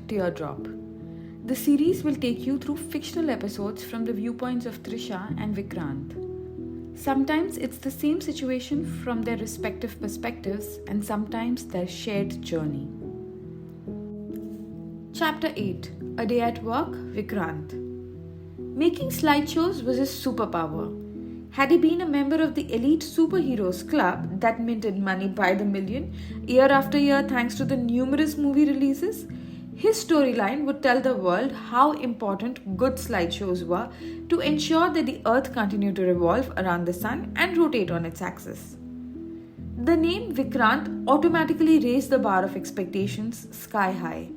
Teardrop. The series will take you through fictional episodes from the viewpoints of Trisha and Vikrant. Sometimes it's the same situation from their respective perspectives and sometimes their shared journey. Chapter 8. A Day at Work, Vikrant. Making slideshows was his superpower. Had he been a member of the elite superheroes club that minted money by the million year after year thanks to the numerous movie releases, his storyline would tell the world how important good slideshows were to ensure that the earth continued to revolve around the sun and rotate on its axis. The name Vikrant automatically raised the bar of expectations sky high.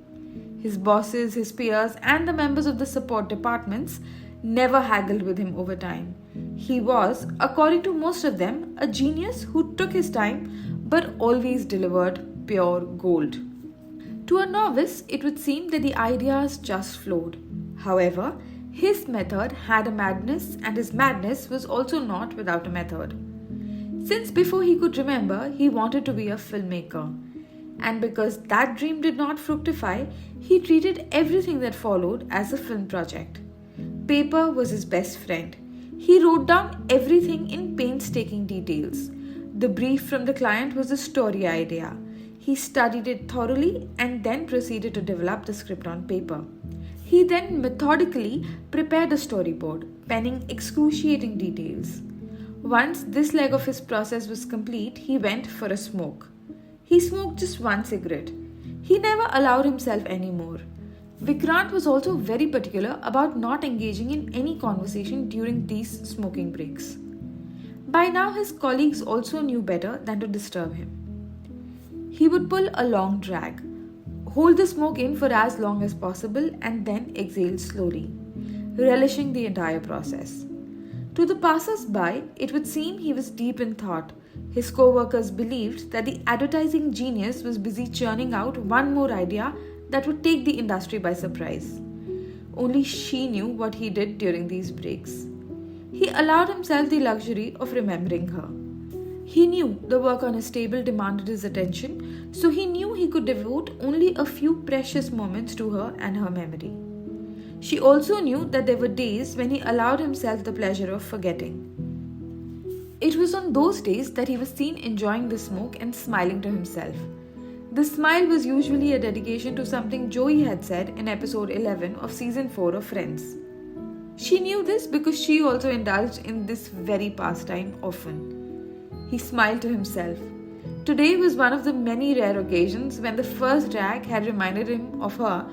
His bosses, his peers, and the members of the support departments never haggled with him over time. He was, according to most of them, a genius who took his time but always delivered pure gold. To a novice, it would seem that the ideas just flowed. However, his method had a madness, and his madness was also not without a method. Since before he could remember, he wanted to be a filmmaker. And because that dream did not fructify, he treated everything that followed as a film project. Paper was his best friend. He wrote down everything in painstaking details. The brief from the client was a story idea. He studied it thoroughly and then proceeded to develop the script on paper. He then methodically prepared a storyboard, penning excruciating details. Once this leg of his process was complete, he went for a smoke. He smoked just one cigarette. He never allowed himself any more. Vikrant was also very particular about not engaging in any conversation during these smoking breaks. By now, his colleagues also knew better than to disturb him. He would pull a long drag, hold the smoke in for as long as possible, and then exhale slowly, relishing the entire process. To the passers-by, it would seem he was deep in thought. His co-workers believed that the advertising genius was busy churning out one more idea that would take the industry by surprise. Only she knew what he did during these breaks. He allowed himself the luxury of remembering her. He knew the work on his table demanded his attention, so he knew he could devote only a few precious moments to her and her memory. She also knew that there were days when he allowed himself the pleasure of forgetting. It was on those days that he was seen enjoying the smoke and smiling to himself. The smile was usually a dedication to something Joey had said in episode 11 of season 4 of Friends. She knew this because she also indulged in this very pastime often. He smiled to himself. Today was one of the many rare occasions when the first drag had reminded him of her,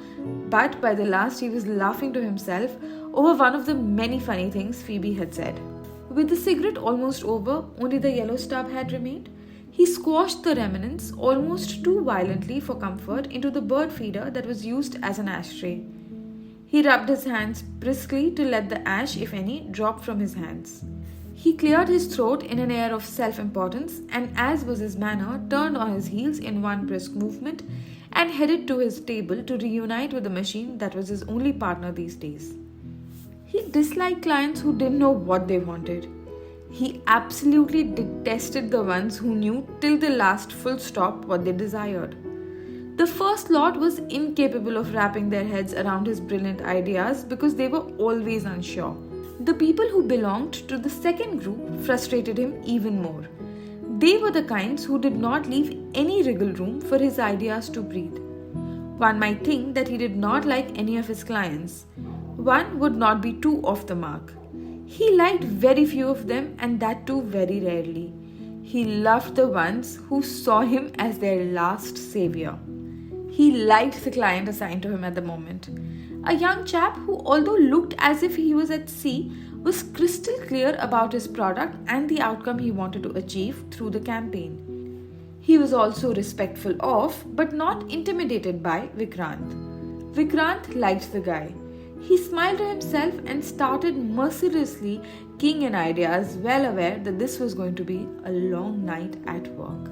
but by the last he was laughing to himself over one of the many funny things Phoebe had said. With the cigarette almost over, only the yellow stub had remained. He squashed the remnants almost too violently for comfort into the bird feeder that was used as an ashtray. He rubbed his hands briskly to let the ash, if any, drop from his hands. He cleared his throat in an air of self-importance and, as was his manner, turned on his heels in one brisk movement and headed to his table to reunite with the machine that was his only partner these days. He disliked clients who didn't know what they wanted. He absolutely detested the ones who knew till the last full stop what they desired. The first lot was incapable of wrapping their heads around his brilliant ideas because they were always unsure. The people who belonged to the second group frustrated him even more. They were the kinds who did not leave any wriggle room for his ideas to breathe. One might think that he did not like any of his clients. One would not be too off the mark. He liked very few of them, and that too very rarely. He loved the ones who saw him as their last savior. He liked the client assigned to him at the moment. A young chap who, although looked as if he was at sea, was crystal clear about his product and the outcome he wanted to achieve through the campaign. He was also respectful of, but not intimidated by, Vikrant. Vikrant liked the guy. He smiled to himself and started mercilessly keying in ideas, well aware that this was going to be a long night at work.